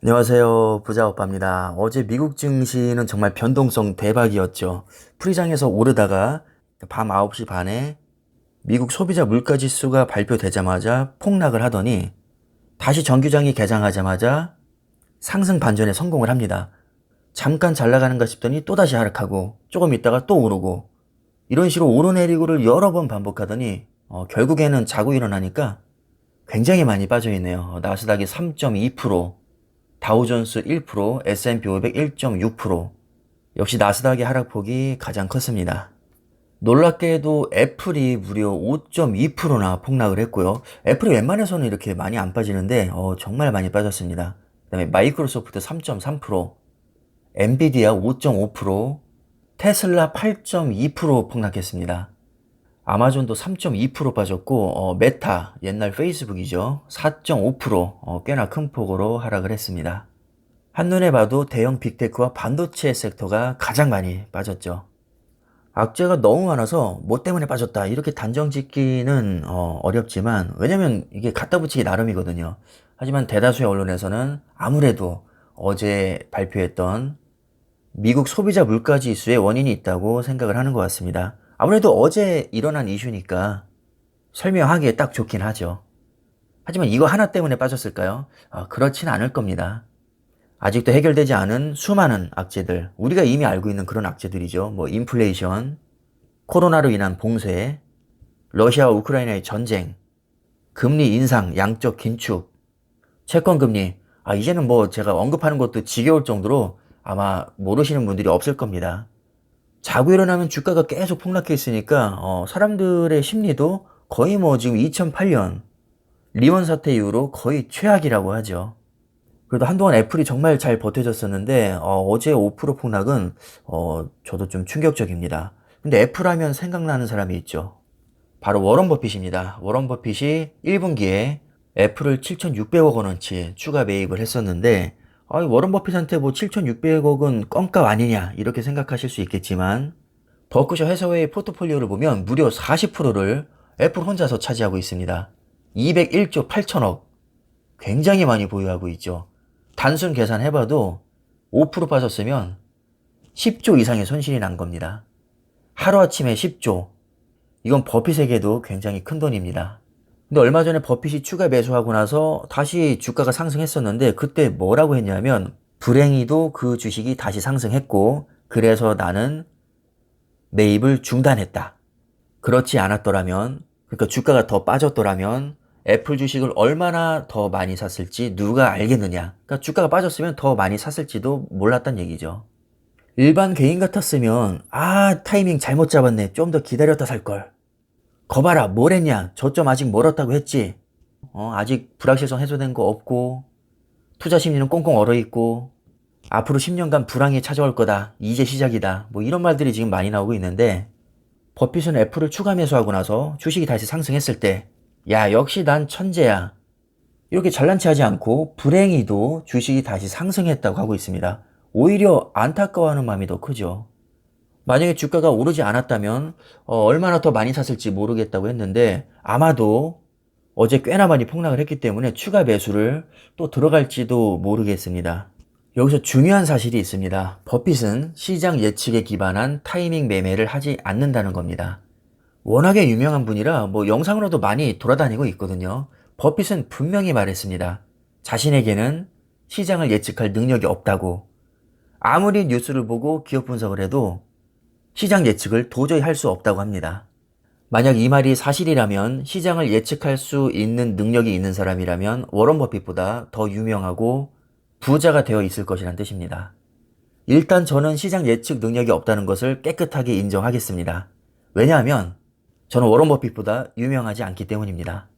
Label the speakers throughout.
Speaker 1: 안녕하세요. 부자오빠입니다. 어제 미국 증시는 정말 변동성 대박이었죠. 프리장에서 오르다가 밤 9시 반에 미국 소비자 물가지수가 발표되자마자 폭락을 하더니 다시 정규장이 개장하자마자 상승 반전에 성공을 합니다. 잠깐 잘 나가는가 싶더니 또다시 하락하고 조금 있다가 또 오르고 이런 식으로 오르내리고를 여러 번 반복하더니 결국에는 자고 일어나니까 굉장히 많이 빠져있네요. 나스닥이 3.2%, 다우존스 1%, S&P 500 1.6%. 역시 나스닥의 하락폭이 가장 컸습니다. 놀랍게도 애플이 무려 5.2%나 폭락을 했고요. 애플이 웬만해서는 이렇게 많이 안 빠지는데 정말 많이 빠졌습니다. 그 다음에 마이크로소프트 3.3%, 엔비디아 5.5%, 테슬라 8.2% 폭락했습니다. 아마존도 3.2% 빠졌고 메타, 옛날 페이스북이죠. 4.5% 꽤나 큰 폭으로 하락을 했습니다. 한눈에 봐도 대형 빅테크와 반도체 섹터가 가장 많이 빠졌죠. 악재가 너무 많아서 뭐 때문에 빠졌다 이렇게 단정 짓기는 어렵지만, 왜냐면 이게 갖다 붙이기 나름이거든요. 하지만 대다수의 언론에서는 아무래도 어제 발표했던 미국 소비자 물가지수의 원인이 있다고 생각을 하는 것 같습니다. 아무래도 어제 일어난 이슈니까 설명하기에 딱 좋긴 하죠. 하지만 이거 하나 때문에 빠졌을까요? 그렇진 않을 겁니다. 아직도 해결되지 않은 수많은 악재들, 우리가 이미 알고 있는 그런 악재들이죠. 뭐 인플레이션, 코로나로 인한 봉쇄, 러시아와 우크라이나의 전쟁, 금리 인상, 양적 긴축, 채권금리. 이제는 뭐 제가 언급하는 것도 지겨울 정도로 아마 모르시는 분들이 없을 겁니다. 자고 일어나면 주가가 계속 폭락해 있으니까 사람들의 심리도 거의 뭐 지금 2008년 리먼 사태 이후로 거의 최악이라고 하죠. 그래도 한동안 애플이 정말 잘 버텨줬었는데 어제 5% 폭락은 저도 좀 충격적입니다. 근데 애플 하면 생각나는 사람이 있죠. 바로 워런 버핏입니다. 워런 버핏이 1분기에 애플을 7,600억 원어치 추가 매입을 했었는데, 워런 버핏한테 뭐 7,600억은 껌값 아니냐 이렇게 생각하실 수 있겠지만, 버크셔 해서웨이 포트폴리오를 보면 무려 40%를 애플 혼자서 차지하고 있습니다. 201조 8천억, 굉장히 많이 보유하고 있죠. 단순 계산해봐도 5% 빠졌으면 10조 이상의 손실이 난 겁니다. 하루아침에 10조. 이건 버핏에게도 굉장히 큰 돈입니다. 근데 얼마 전에 버핏이 추가 매수하고 나서 다시 주가가 상승했었는데, 그때 뭐라고 했냐면 불행히도 그 주식이 다시 상승했고 그래서 나는 매입을 중단했다. 그렇지 않았더라면, 그러니까 주가가 더 빠졌더라면 애플 주식을 얼마나 더 많이 샀을지 누가 알겠느냐. 그러니까 주가가 빠졌으면 더 많이 샀을지도 몰랐단 얘기죠. 일반 개인 같았으면 타이밍 잘못 잡았네, 좀 더 기다렸다 살걸, 거봐라 뭘 했냐, 저점 아직 멀었다고 했지, 아직 불확실성 해소된 거 없고 투자 심리는 꽁꽁 얼어있고 앞으로 10년간 불황이 찾아올 거다, 이제 시작이다, 뭐 이런 말들이 지금 많이 나오고 있는데, 버핏은 애플을 추가 매수하고 나서 주식이 다시 상승했을 때 야 역시 난 천재야 이렇게 잘난 체 하지 않고 불행히도 주식이 다시 상승했다고 하고 있습니다. 오히려 안타까워하는 마음이 더 크죠. 만약에 주가가 오르지 않았다면 얼마나 더 많이 샀을지 모르겠다고 했는데, 아마도 어제 꽤나 많이 폭락을 했기 때문에 추가 매수를 또 들어갈지도 모르겠습니다. 여기서 중요한 사실이 있습니다. 버핏은 시장 예측에 기반한 타이밍 매매를 하지 않는다는 겁니다. 워낙에 유명한 분이라 뭐 영상으로도 많이 돌아다니고 있거든요. 버핏은 분명히 말했습니다. 자신에게는 시장을 예측할 능력이 없다고. 아무리 뉴스를 보고 기업 분석을 해도 시장 예측을 도저히 할 수 없다고 합니다. 만약 이 말이 사실이라면, 시장을 예측할 수 있는 능력이 있는 사람이라면 워런 버핏보다 더 유명하고 부자가 되어 있을 것이란 뜻입니다. 일단 저는 시장 예측 능력이 없다는 것을 깨끗하게 인정하겠습니다. 왜냐하면 저는 워런 버핏보다 유명하지 않기 때문입니다.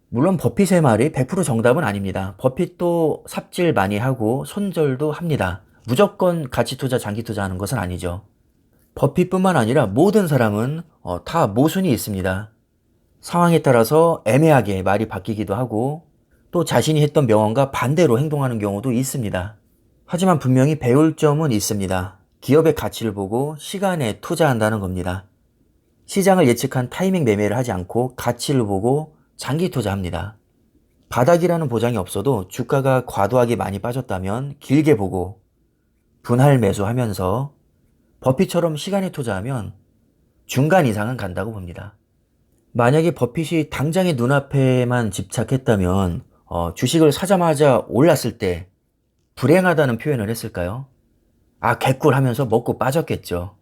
Speaker 1: 물론 버핏의 말이 100% 정답은 아닙니다. 버핏도 삽질 많이 하고 손절도 합니다. 무조건 가치 투자, 장기 투자하는 것은 아니죠. 버핏뿐만 아니라 모든 사람은 다 모순이 있습니다. 상황에 따라서 애매하게 말이 바뀌기도 하고 또 자신이 했던 명언과 반대로 행동하는 경우도 있습니다. 하지만 분명히 배울 점은 있습니다. 기업의 가치를 보고 시간에 투자한다는 겁니다. 시장을 예측한 타이밍 매매를 하지 않고 가치를 보고 장기 투자합니다. 바닥이라는 보장이 없어도 주가가 과도하게 많이 빠졌다면 길게 보고 분할 매수하면서 버핏처럼 시간에 투자하면 중간 이상은 간다고 봅니다. 만약에 버핏이 당장의 눈앞에만 집착했다면 주식을 사자마자 올랐을 때 불행하다는 표현을 했을까요? 아, 개꿀 하면서 먹고 빠졌겠죠.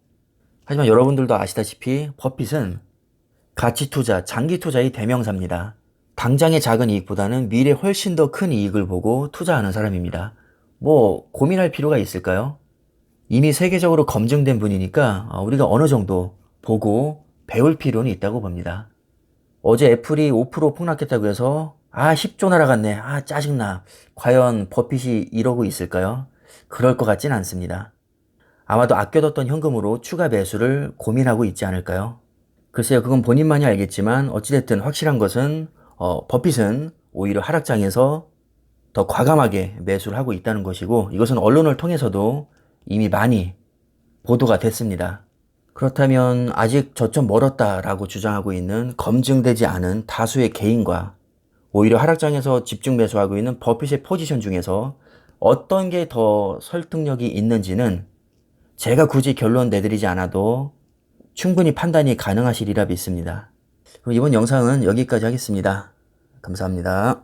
Speaker 1: 하지만 여러분들도 아시다시피 버핏은 가치 투자, 장기 투자의 대명사입니다. 당장의 작은 이익보다는 미래 훨씬 더 큰 이익을 보고 투자하는 사람입니다. 뭐 고민할 필요가 있을까요? 이미 세계적으로 검증된 분이니까 우리가 어느 정도 보고 배울 필요는 있다고 봅니다. 어제 애플이 5% 폭락했다고 해서 10조 날아갔네. 짜증나. 과연 버핏이 이러고 있을까요? 그럴 것 같진 않습니다. 아마도 아껴뒀던 현금으로 추가 매수를 고민하고 있지 않을까요? 글쎄요, 그건 본인만이 알겠지만 어찌됐든 확실한 것은 버핏은 오히려 하락장에서 더 과감하게 매수를 하고 있다는 것이고, 이것은 언론을 통해서도 이미 많이 보도가 됐습니다. 그렇다면 아직 저점 멀었다라고 주장하고 있는 검증되지 않은 다수의 개인과 오히려 하락장에서 집중 매수하고 있는 버핏의 포지션 중에서 어떤 게 더 설득력이 있는지는 제가 굳이 결론 내드리지 않아도 충분히 판단이 가능하시리라 믿습니다. 그럼 이번 영상은 여기까지 하겠습니다. 감사합니다.